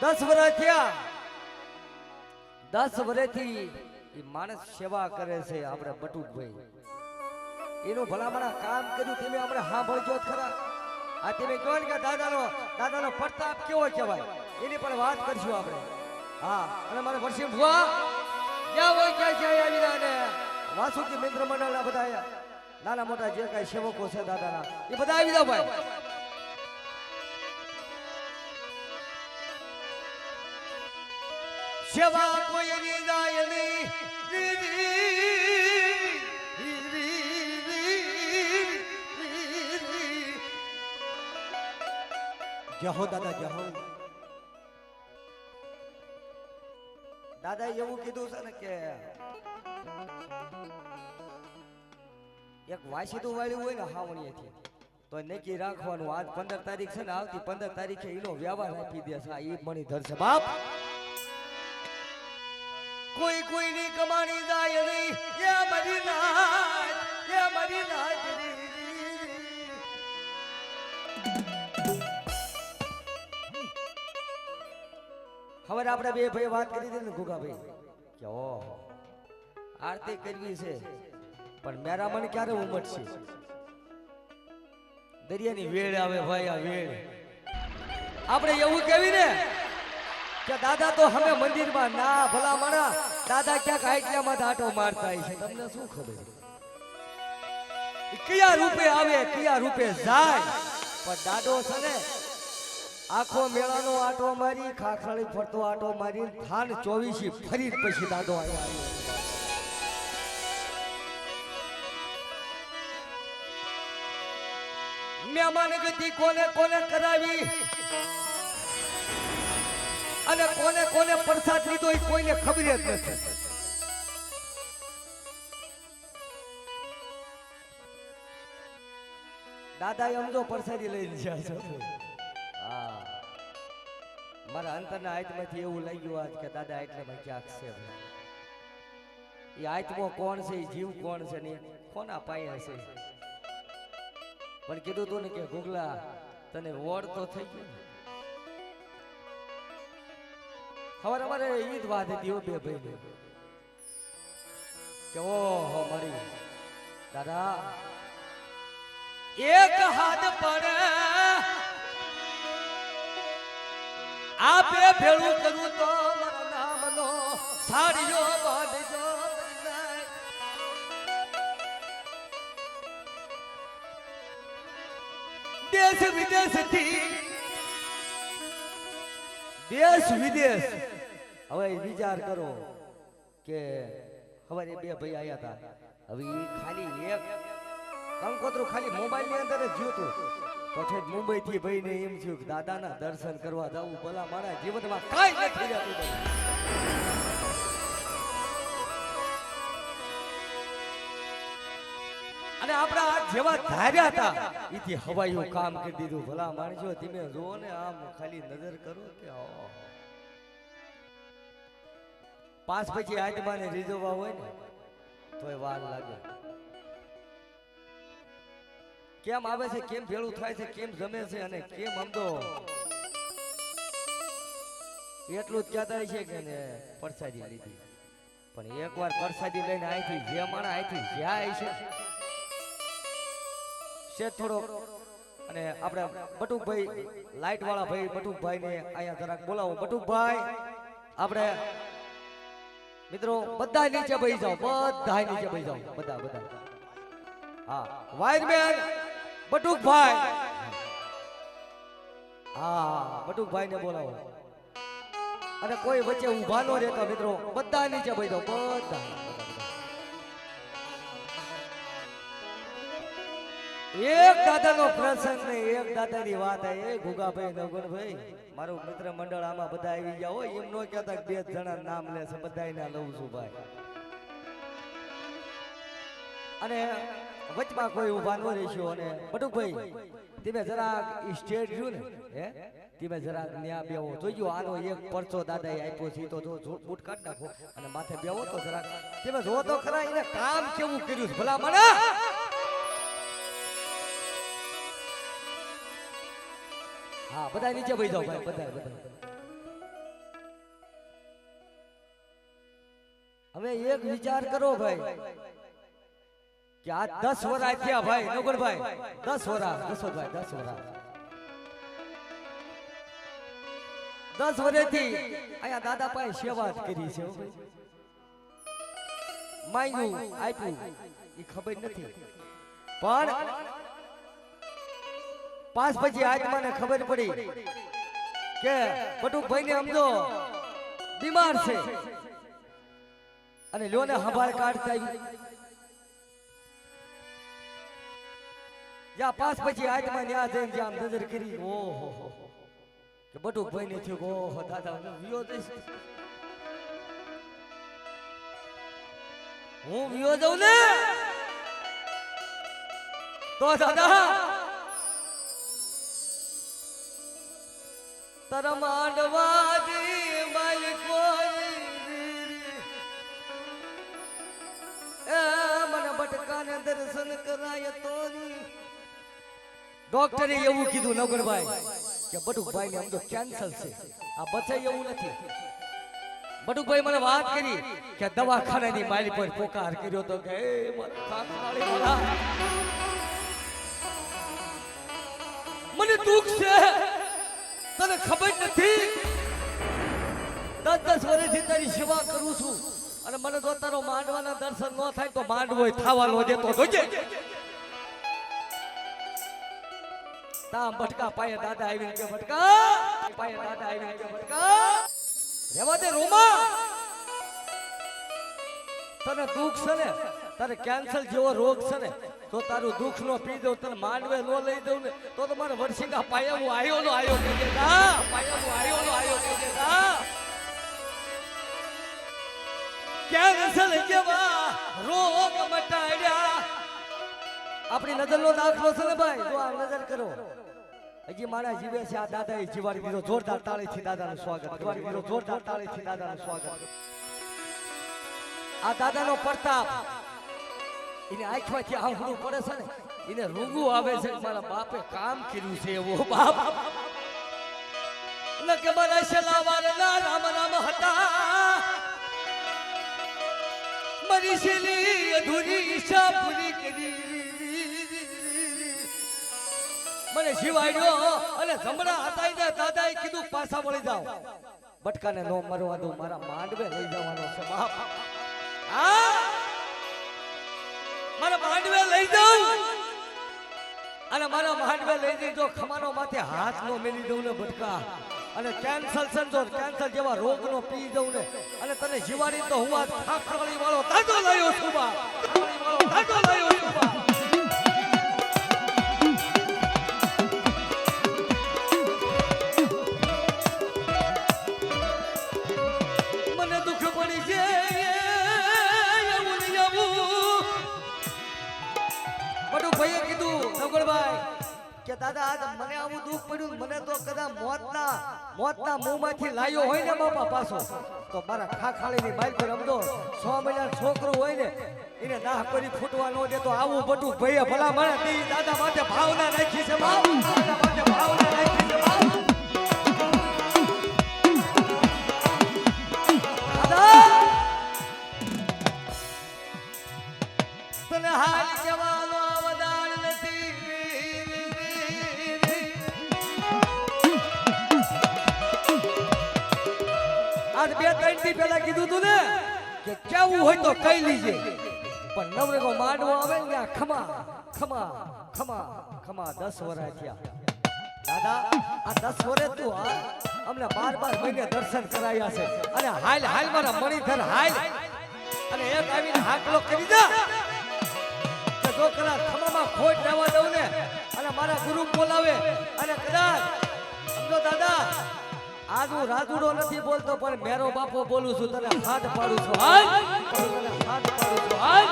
10 વર્ષ થયા 10 વર્ષથી એ માણસ સેવા કરે છે આપણે બટુકભાઈ એનું ભલામણા કામ કર્યું તમે આપણે સાંભળજો જ ખરા આ તમે કહો ને કે દાદાનો પ્રતાપ કેવો કહેવાય એની પણ વાત કરશું આપણે હા અને મારે વર્ષી ભુવા જ્યાં હોય ક્યાં આવી રહ્યા ને વાસુકી મિત્ર મંડળના બધા નાના મોટા જે કાંઈ સેવકો છે દાદાના એ બધા આવી જાવ ભાઈ સેવા કોઈ ની જાય નહીં જય હો દાદા જય હો દાદા એવું કીધું છે ને કે એક વાસીતું વાળ્યું હોય ને હાવણીએથી તો નક્કી રાખવાનું આજ 15 તારીખ છે ને આવતી 15 તારીખે એનો વ્યવહાર આપી દે છે એ મણી ધરશે બાપ કોઈ કોઈની કમાણી જાય નહીં એ મરી નાચ હવે આપણે બે ભાઈ વાત કરી દે ને ગુગાભાઈ કે ઓહો આરતી કરવી છે પણ મેરા મન ક્યારે ઉમટશે દરિયાની વેળ આવે ભાઈ આ વેળ આપણે એવું કેવી ને કે દાદા તો હવે મંદિરમાં ના ભલા મારા દાદા ક્યાંક આટલામાં આટો મારતા છે તમને શું ખબર કયા રૂપે આવે કયા રૂપે જાય પણ દાદો છે ને આખો મેળાનો આટો મારી ખાખડી ફરતો આટો મારી થાન 24 ફરી પછી દાદો આવ્યો મહેમાન ગતિ કોને કોને કરાવી અને કોને કોને પ્રસાદ લીધો એ કોઈને ખબર જ નથી દાદા એમ જો પ્રસાદી લઈને જાય છે હા મારા અંતરના આત્માથી એવું લાગ્યું આજ કે દાદા એટલેમાં ક્યાંક છે એ આત્મો કોણ છે એ જીવ કોણ છે ને કોના પાયા છે પણ કીધું તું ને કે ગુગલા તને વોડ તો થઈ ગયું ખબર અમારે ઈદ વાત હતી બે ભાઈ કે ઓહો મારી દાદા એક હાથ પડે આપે ભેળું કરું તો મારા નામનો સાડીઓ બાંધજો દેશ વિદેશ થી દેશ વિદેશ હવે વિચાર કરો કે હવે બે ભાઈ આયા હતા હવે ખાલી એક કંકોત્રું ખાલી મોબાઈલ ની અંદર જ જોતું તો ઠેઠ મુંબઈ થી ભાઈ ને એમ થયું કે દાદાના દર્શન કરવા જવું ભલા મારા જીવનમાં કાંઈ નથી રહેતું અને આપણા જેવા ધાર્યા હતા એથી હવાયું કામ કરી દીધું ભલા માણસો તમે જુઓ ને આમ ખાલી નજર કરો કે પાસ પછી આત્માને રીઝવવા હોય ને તોય વાર લાગે કેમ આવે છે કેમ ભેળું થાય છે કેમ જમે છે અને કેમ આમ તો એટલું જ કહેતા છે કે ને પ્રસાદી લીધી પણ એકવાર પ્રસાદી લઈને અહીંથી જે માણા અહીંથી જાય છે થોડો અને આપણે બટુકભાઈ લાઈટ વાળા ભાઈ બટુકભાઈ ને અહીંયા જરાક બોલાવો બટુકભાઈ આપણે મિત્રો બધા નીચે બેસી જાઓ બધા નીચે બેસી જાઓ બધા હા વાયરમેન બટુકભાઈ હા બટુકભાઈ ને બોલાવો અને કોઈ વચ્ચે ઊભા ન રહેતા મિત્રો બધા નીચે બેસી જાઓ બધા એક દાદાનો પ્રસંગ ને એક દાદાની વાત એ ગુગાભાઈ નવગણભાઈ મારું મિત્ર મંડળ આમાં બધા આવી ગયા હોય એમ નો કહેતા બે જણા નામ લે છે બધાયના લઉં છું ભાઈ અને વચમાં કોઈ ઊભા ન રહેશો અને બટુકભાઈ તમે જરાક સ્ટેજ રહ્યું ને હે તમે જરાક ન્યા બેવો જોજો આનો એક પરચો દાદાએ આપ્યો છે તો જો બૂટ કાઢ નાખો અને માથે બેવો તો જરાક તમે જો તો ખરા એને કામ કેવું કર્યું છે ભલા મને હા બધા નીચે બેસી જાઓ ભાઈ બધા હવે એક વિચાર કરો ભાઈ કે આ 10 વર્ષ થયા ભાઈ નગરભાઈ 10 વર્ષ જસોભાઈ 10 વર્ષ 10 વર્ષથી અહીંયા દાદા પાસે સેવા કરી છે માંગ્યું આપ્યું એ ખબર નથી પણ પાસ પછી આત્માને ખબર પડી કે બટુકભાઈ ને સમજો બીમાર છે અને લોને સંભાળ કાઢતા જ્યાં પાસ પછી આત્મા ન્યા જઈને જ્યાં નજર કરી ઓહો કે બટુકભાઈ ને થયું ઓહો દાદા વિયો જઈશ હું વિયો જાઉં ને તો દાદા તારા માંડવાદી માલિકો મને બટકાને દર્શન કરાય તો ડોક્ટરે એવું કીધું નગરભાઈ કે બટુકભાઈ ને આમ તો કેન્સર છે આ બચાય એવું નથી બટુકભાઈ મને વાત કરી કે દવાખાનાની માલી પર પોકાર કર્યો તો કે મને દુઃખ છે તને ખબર નથી 10 વર્ષથી તારી સેવા કરું છું અને મને જો તારો માંડવાના દર્શન ન થાય તો માંડવો થવાનો દેતો જોજે તા બટકા પાયે દાદા આવી કે બટકા પાયે દાદા આવી કે બટકા રેવા દે રોમા તને દુઃખ છે ને તારે કેન્સર જેવો રોગ છે ને તો તારું દુઃખ નો પી દઉં તને માંડવે નો લઈ દઉં ને તો મારે વર્ષિકા પાયે હું આયો નો આયો કે દા પાયે હું આયો નો આયો કે દા કેન્સર જેવા રોગ મટાડ્યા આપણી નજરનો દાખલો છે ને ભાઈ જો આ નજર કરો હજી મારા જીવે છે આ દાદાએ જીવાડી દીધો જોરદાર તાળીથી દાદાનું સ્વાગત જીવાડી દીધો જોરદાર તાળીથી દાદાનું સ્વાગત આ દાદાનો પ્રતાપ એને આંખમાંથી આંખડું પડે છે ને એને રૂગું આવે છે મારા બાપે કામ કર્યું છે એવો બાપ ન કે મારા શેલાવારના રામ રામ હતા મારી શેલી અધૂરી ઈચ્છા પૂરી કરી મને શિવાડ્યો અને જમણા હતા ને દાદાએ કીધું પાછા વળી જાઓ બટકાને નો મરવા દો મારા માંડવે લઈ જવાનો છે બાપ મારા માંડવે લઈ જાઉં અને મારા માંડવે લઈ જઈ જો ખમાનો માથે હાથ નો મેલી દઉં ને બટકા અને કેન્સર સંજો કેન્સર જેવા રોગ નો પી દઉં ને અને તને જીવાડી તો હું આ ખાખરવાળી વાળો દાદો લાયો છું બા દાદો લાયો છું બા ભાઈએ કીધું નગરભાઈ કે દાદા આજ મને આવું દુઃખ પડ્યું મને તો કદાચ મોતના મુંહમાંથી લાયો હોય ને બાપા પાછો તો મારા ખાખાળીની બાઈ પર રમતો 6 મહિનાનો છોકરો હોય ને એને નાહ કરી ફૂટવા ન દે તો આવું બધું ભાઈએ ભલા મને દી દાદા માટે ભાવના રાખી છે બાપ દાદા માટે ભાવના રાખી છે બાપ દાદા તને હાલ જવાનો આજ 2-3 દી પહેલા કીધું તું ને કે કેવું હોય તો કઈ લીજે પણ નવરેકો માંડવો આવે ને ખમા ખમા ખમા ખમા 10 વર્ષ થયા દાદા આ 10 વર્ષ તું આ અમને 12 મહિને દર્શન કરાયા છે અને હાલ હાલ મારા મણીધર હાલ અને એક આવીને હાકલો કરી દે કે જો કરા ખમામાં ખોટ જવા દઉં ને અને મારા ગુરુ બોલાવે અને કદાચ સમજો દાદા આજ હું રાજુડો નથી બોલતો પણ મેરો બાપો બોલું છું તને હાથ પાડું છું હાલ તને હાથ પાડું છું હાલ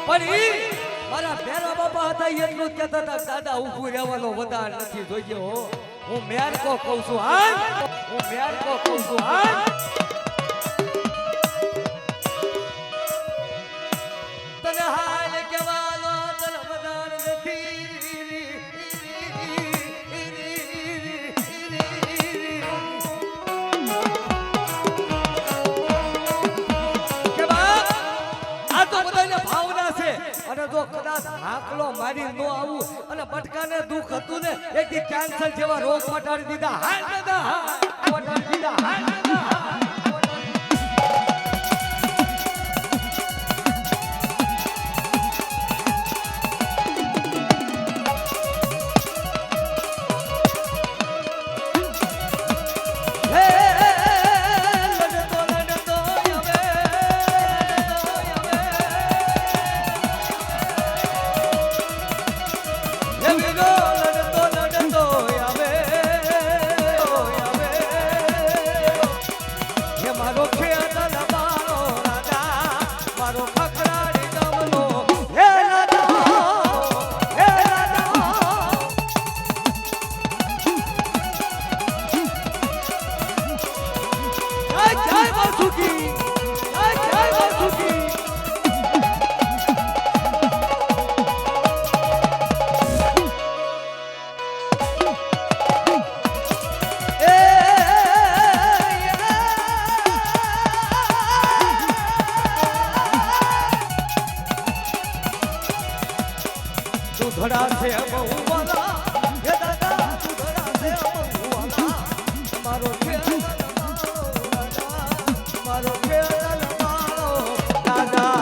પણ ઈ મારા મેરા બાપા હતા એટલું જ કહેતા હતા દાદા ઊભું રહેવાનો વધાર નથી જોઈએ હો હું મેર કો કહું છું હાલ હું મેર કો કહું છું હાલ તને હાલ કહેવાનો તને વધાર નથી મારી નો આવું અને બટકાને દુખ હતું ને એકથી કેન્સર જેવા રોગ મટાડી દીધા હાલ દાદા મટાડી દીધા હાલ દાદા ધડા છે બહુ વાલા હે દાદા તું ધડા છે બહુ વાલા મારો ખેલ મારો ખેલ મારો દાદા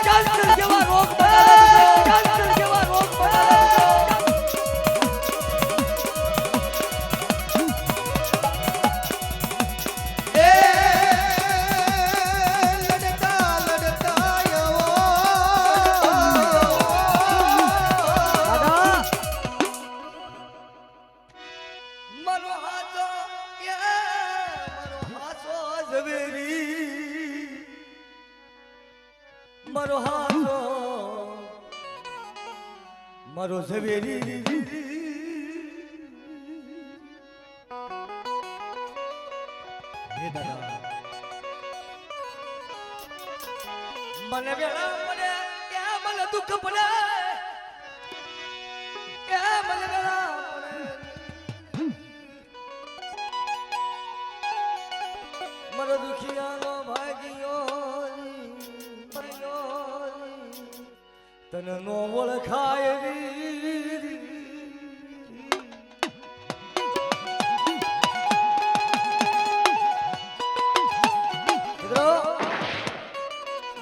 કેન્સર જેવા રોગ કેન્સર જેવા રોગ મારો હાથો મારો ઝવેરી હે દાદા મને વેળા પડે કે મને દુઃખ પડે કે મને વેળા પડે મારો દુખિયાનો ભાગ્યો તને નો ઓળખાય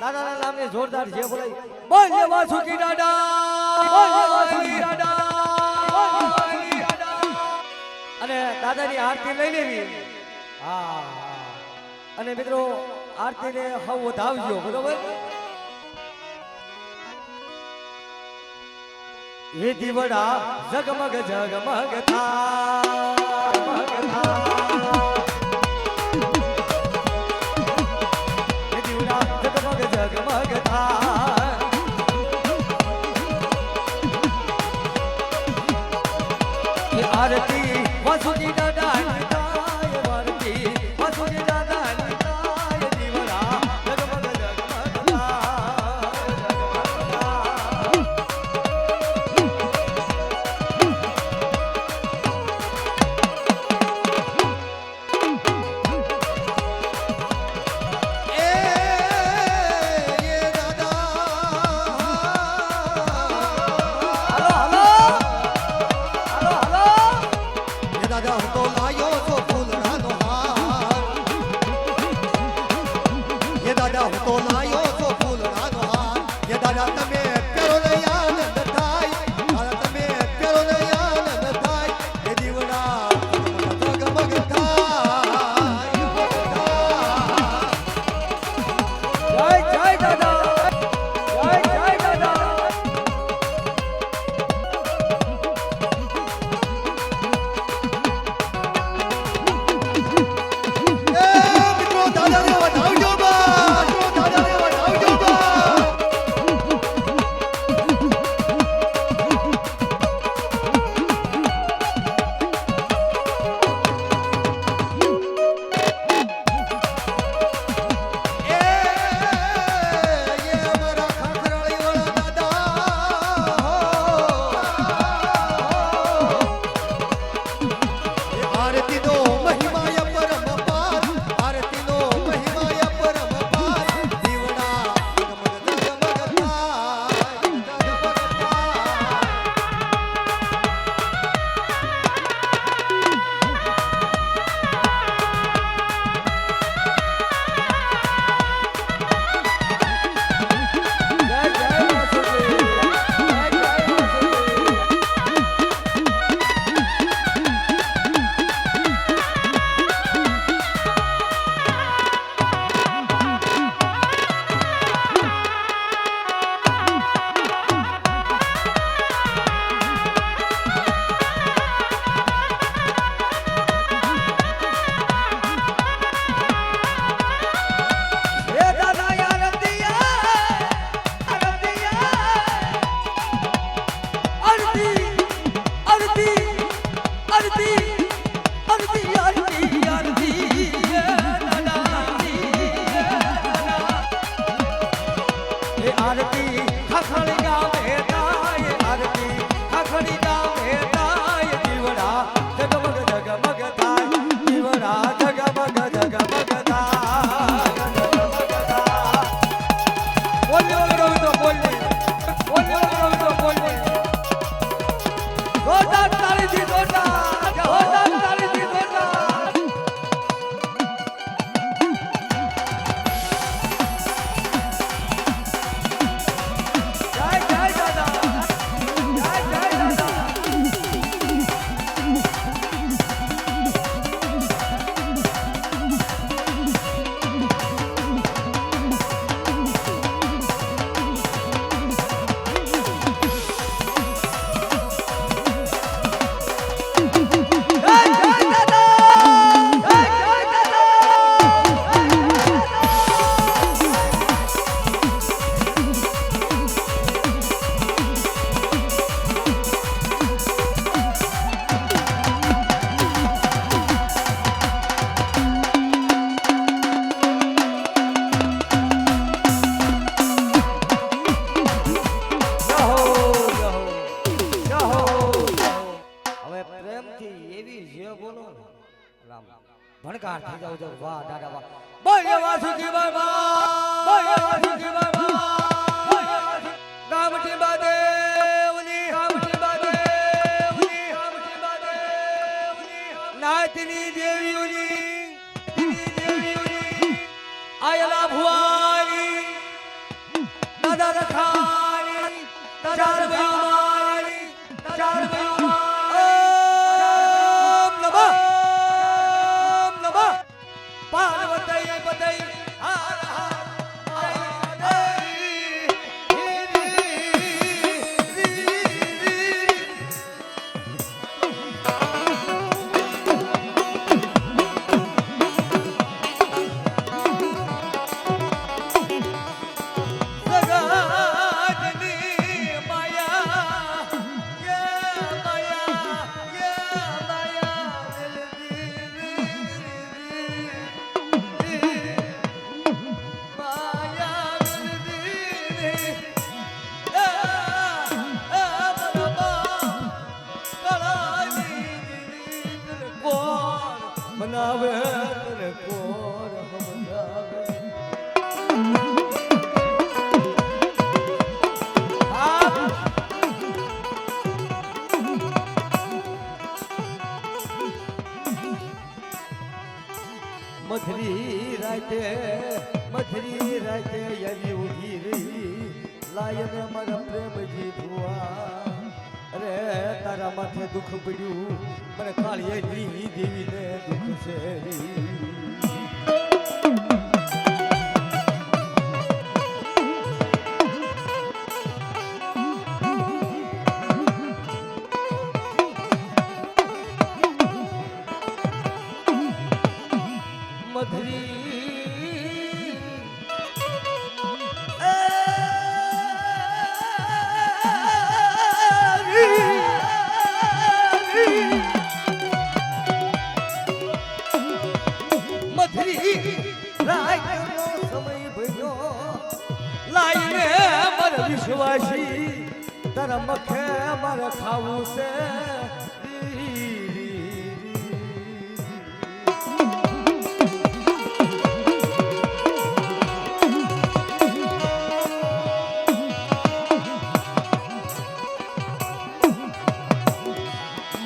દાદાના નામે જોરદાર છે બોલાય બોલ વાસુકી દાદા બોલ વાસુકી દાદા અને દાદાની આરતી લઈ લેવી હા અને મિત્રો આરતીને હવ વધાવજો બરોબર એ દીવડા જગમગ જગમગ થા એ દીવડા જગમગ જગમગ થા એ આરતી વાસુકી દાદા આરતી વાસુકી દાદા દીવડા જગમગ જગમગ થા નમસ્કાર થઈ જાવ છો વાહ દાદા વાહ બોલે વાસુકી બાબા બોલે વાસુકી બાબા ગામટી બાદેવની નાતની દેવીઓની આયલા ભુવાની દાદા રખાની ચાર ભવાની ચાર પાર્વતી બદઈ હાર હાર મનાવે તને કોણ સમજાવે મધરી રાતે યલી ઉઠી રહી લાયને મારા પ્રેમજી ભુવા અરે તારા માથે દુઃખ પડ્યું મને કાળીએ દેવીને દુઃખ છે મધરી વિશ્વાસી તારા મખે મારે ખાવું છે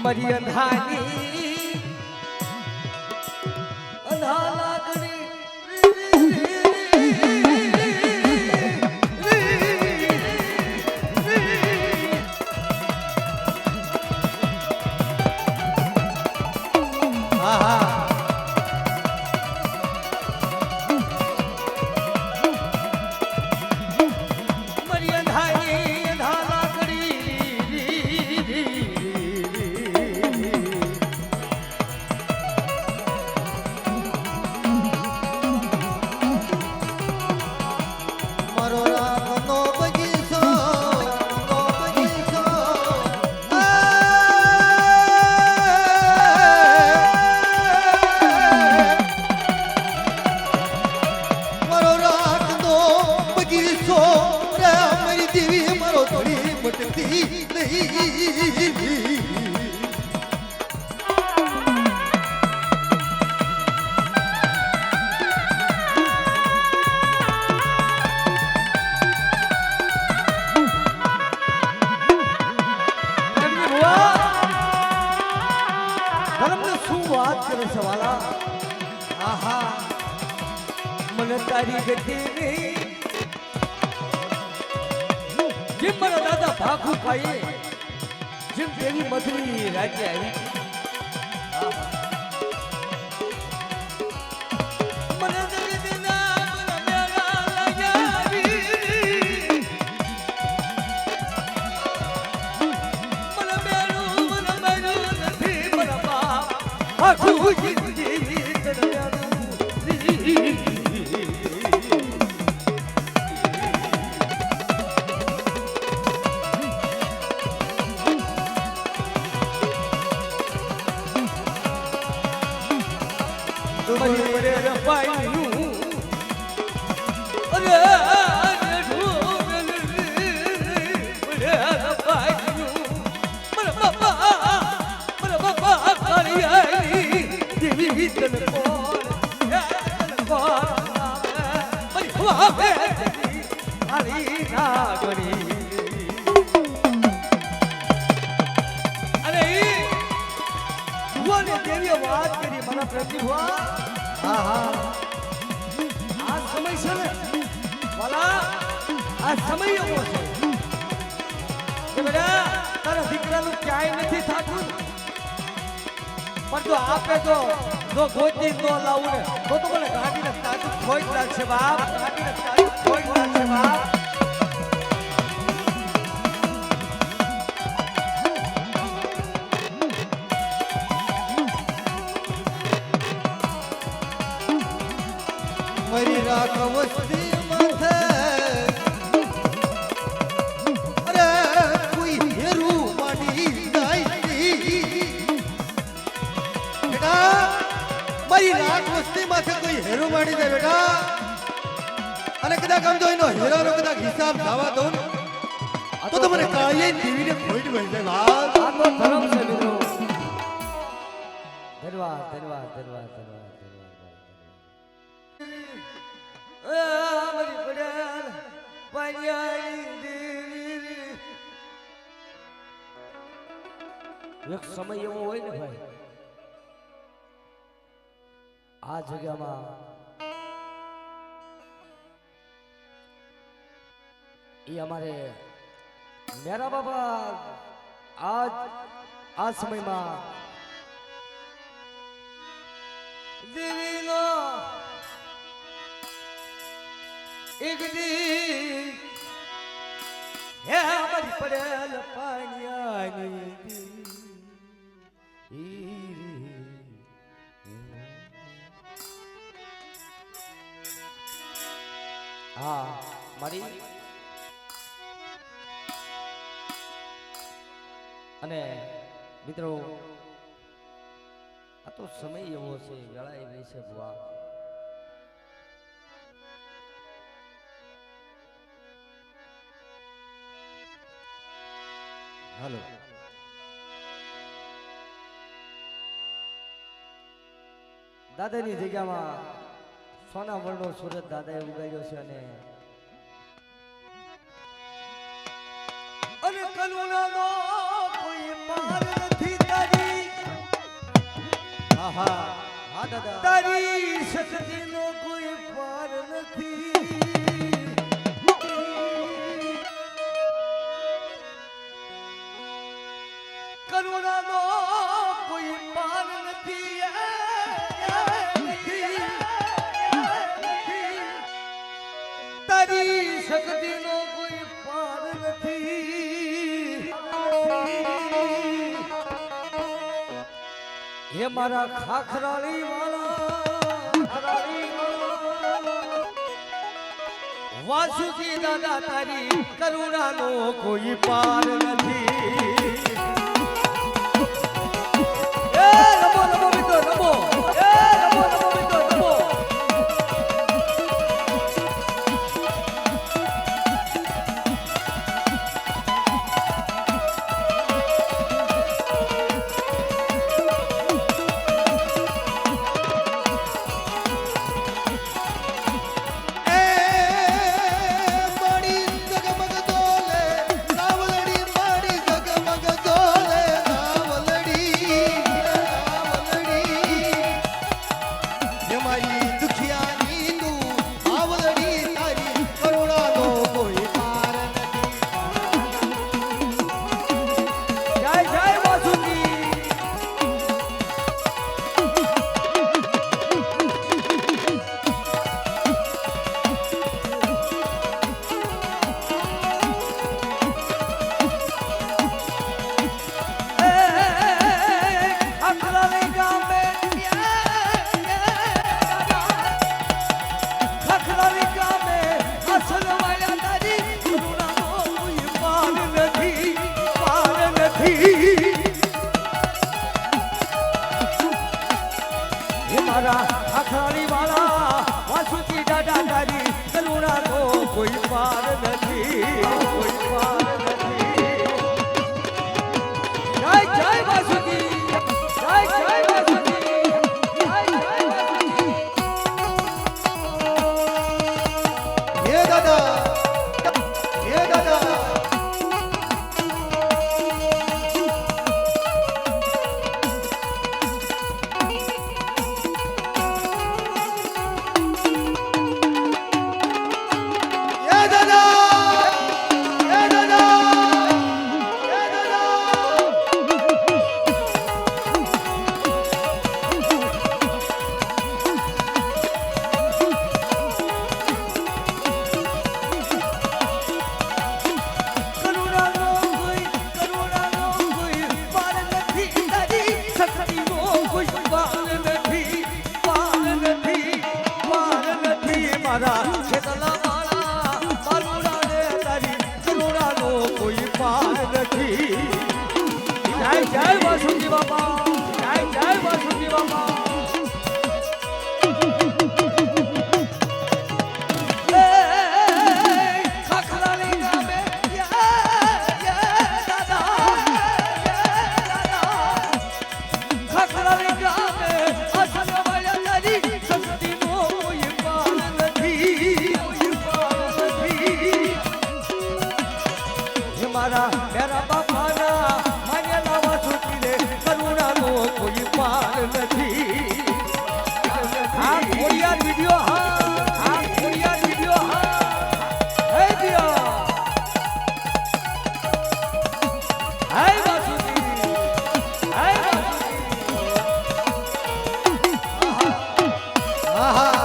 મરી અંધાની લાગણી મને તારી ગતિની જેમ મારા દાદા ભાગુ પાઈએ જેમ તેની મધરી રાજ્ય આવી મને વાવે મારી નાગણી અને ભુવાને દેવીએ વાત કરી મારા પ્રતિભા હા હા આ સમય છે ને વાલા આ સમય એવો છે કે બેટા તારા દીકરાનું ક્યાંય નથી થાતું પણ જો આપે તો જો ગોતી ન લાવું ને તો મને ગાડીને તાજું ખોઈ લાગશે બાપ ગાડીને તાજું ખોઈ લાગશે બાપ મારી રાખ વસ્તી માથે અરે કોઈ હેરું માડી બેટા મારી રાખ વસ્તી માથે કોઈ હેરું માડી દે બેટા અને કદાચ આમ તો એનો હેરાનો કદાચ હિસાબ જવા દો ને તો તમારે કાળીએ દેવીને ખોટ મળી જાય વાત આ તો ધર્મ છે મિત્રો ધન્યવાદ ધન્યવાદ ધન્યવાદ ધન્યવાદ મારી પડ્યા પાણિયાની દેવી એક સમય એવો હોય ને ભાઈ આ જગ્યામાં એ અમારે મેરા બાબા આ સમયમાં દેવીનો એકદી હે અમારી પડેલ પાણિયાની હા મારી અને મિત્રો આ તો સમય એવો છે વેળા એવી છે ભુવા હાલો દાદાની જગ્યામાં સોના વર્ણો સુરત દાદાએ ઉગાડ્યો છે અને કરુણાનો કોઈ પાર નથી તારી હા હા હા દાદા તારી શક્તિનો કોઈ પાર નથી કરુણાનો કોઈ પાર નથી તારી શક્તિનો કોઈ પાર નથી હે મારા ખાખરાળી વાળા વાસુજી દાદા તારી કરુણાનો કોઈ પાર નથી એ રમો રમો મિત્રો રમો એ રમો રમો મિત્રો રમો માડી જગમગ દોલે રાવલડી માડી જગમગ દોલે મારા ખેતલા મારા મારુડા ને તારી કરુણાનો કોઈ પાર નથી જય જય વાસુકી બાપા જય જય વાસુકી બાપા મારા મેરા બાપાના માન્યા વાસુકી રે કરુણાનો કોઈ પાર નથી આ ખોડિયાર વિડિયો આ ખોડિયાર વિડિયો હે દિયા હે વાસુકી હે વાસુકી આહા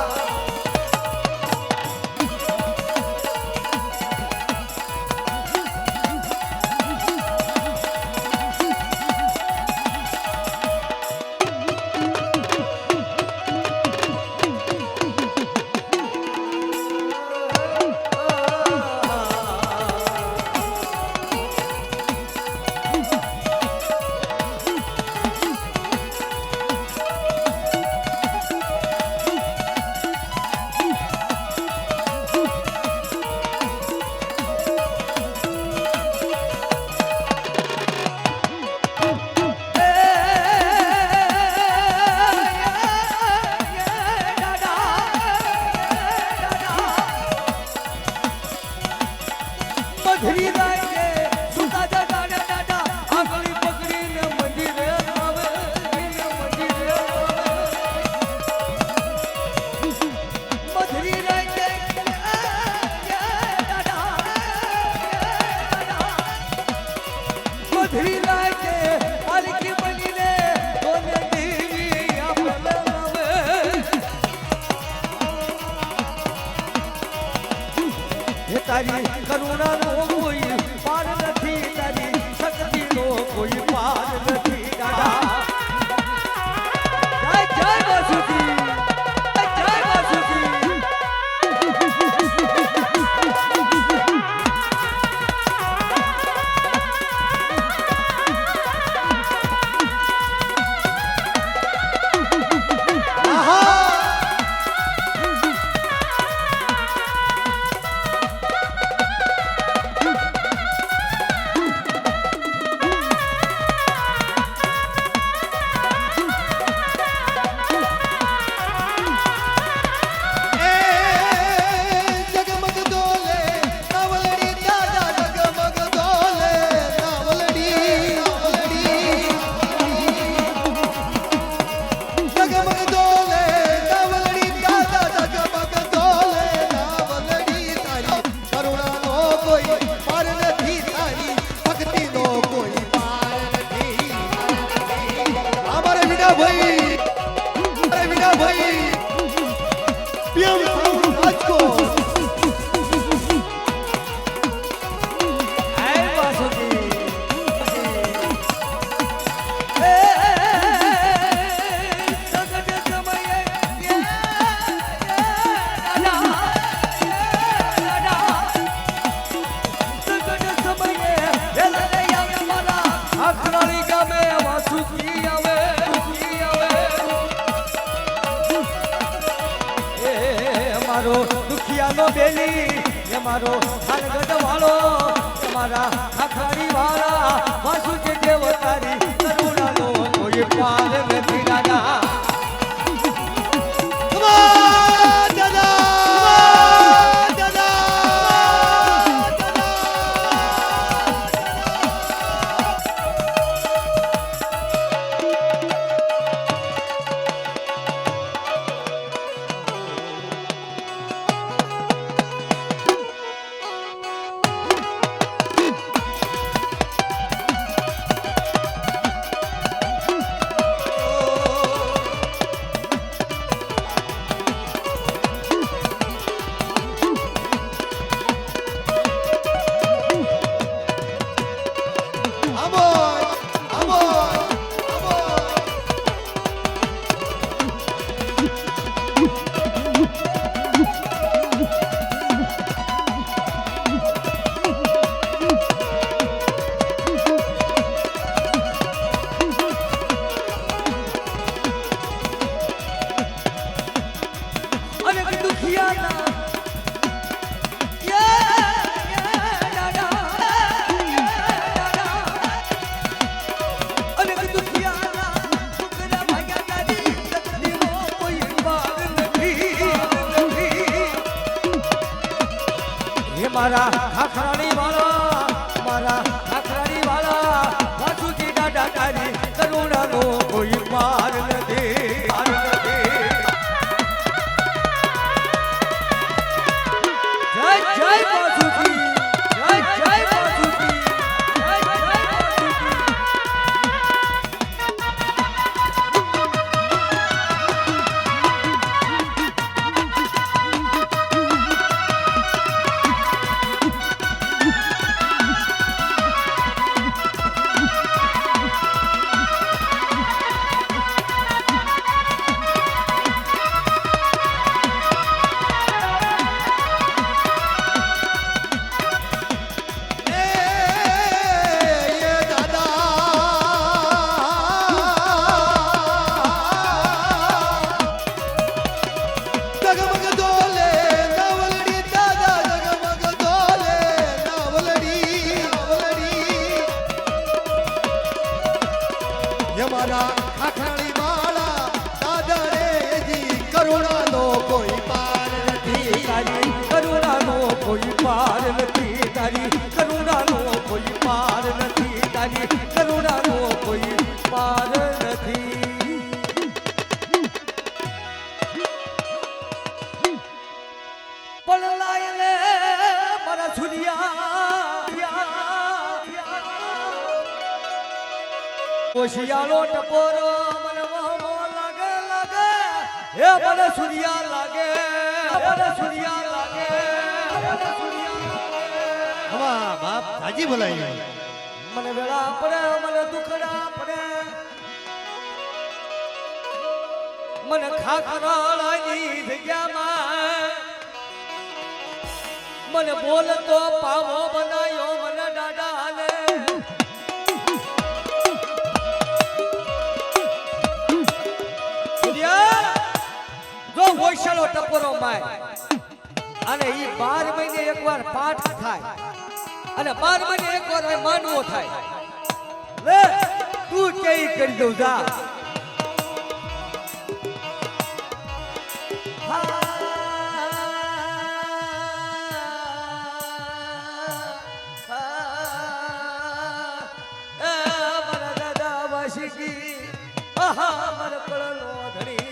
મધરી રાયે સુતા દાદા દાદા આગળી પકડીને મંદિરે આવે મંદિરે મધરી રાયે દાદા મધરી રાયે પાલકી બનીને કોને દેવી આપણે આવે હે તારી કરુણાનો કોઈ પાર નથી તારી શક્તિનો કોઈ પાર નથી દાદા જય જય વાસુકી જય વાસુકી મારો દુખિયાનો બેલી એ મારો હાલગઢ વાળો તમારા આખાડી વાળા વાસુકી દેવ તારી કરુણાનો કોઈ પાર નથી દાદા મારા ખાખરાની વાળા મારા ખાખરાની વાળા વાસુજી દાદા તારી કરુણાનો કોઈ પાર નથી પાર નથી જય જય વાસુજી જય જય વાસુજી જય જય વાસુજી મારા ખાખરાળી વાળા દાદા રે જી કરુણાનો કોઈ પાર નથી તારી કરુણાનો કોઈ પાર નથી તારી કરુણાનો કોઈ પાર નથી તારી કરુણાનો કોઈ પાર નથી પણ લાય લે મારા સુનિયા કોશિયાળો ટપોરો મને મોહમો લાગે લાગે હે મને સુનિયા લાગે મને સુનિયા લાગે મને સુનિયા હવા બાપ હાજી બોલાય મને વેળા પડે મને દુખડા પડે મને ખાખરાળાની જગ્યામાં મને બોલતો પાવો બનાયો મને દાદાને જો વૈશાળો ટપોરો માય અને ઈ 12 મહિને એકવાર પાઠ થાય અને 12 મહિને એકવાર માનવો થાય લે તું કઈ કરી દઉં જા મારા દાદા વાશિકી આહા મારા કળનો ધણી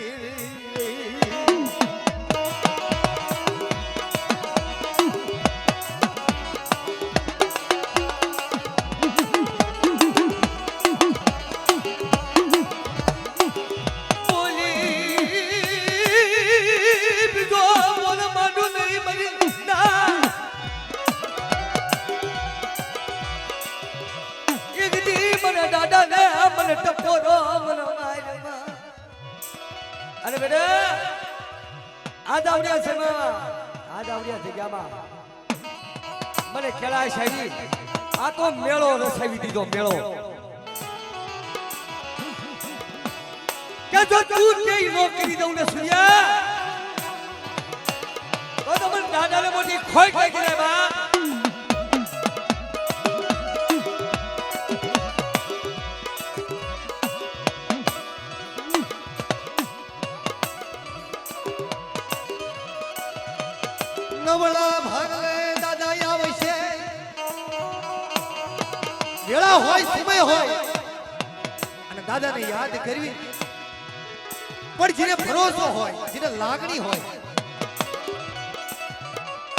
દાદા ને મને ટપોરો મને માર્યો અને બેટા આ દાવડિયા છે આ દાવડિયા જગ્યામાં મને ખેલાય સાહેબ આ તો મેળો રસાવી દીધો મેળો કે જો તું કેઈ નો કરી દઉં ને સૂર્યા તો મને દાદાને મોટી ખોઈ ખાઈ ગઈ બા નવળા ભાગલે દાદા આવે છે વેળા હોય સમય હોય અને દાદાને યાદ કરવી પણ જેને ભરોસો હોય જેને લાગણી હોય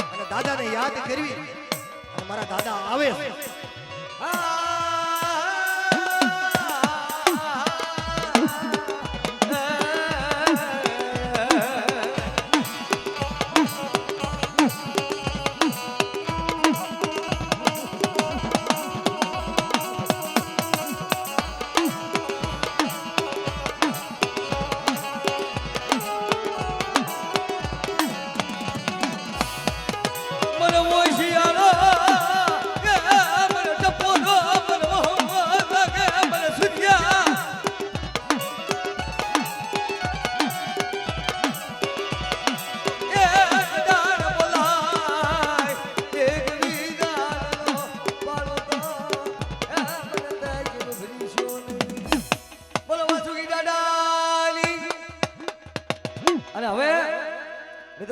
અને દાદાને યાદ કરવી અને મારા દાદા આવે છે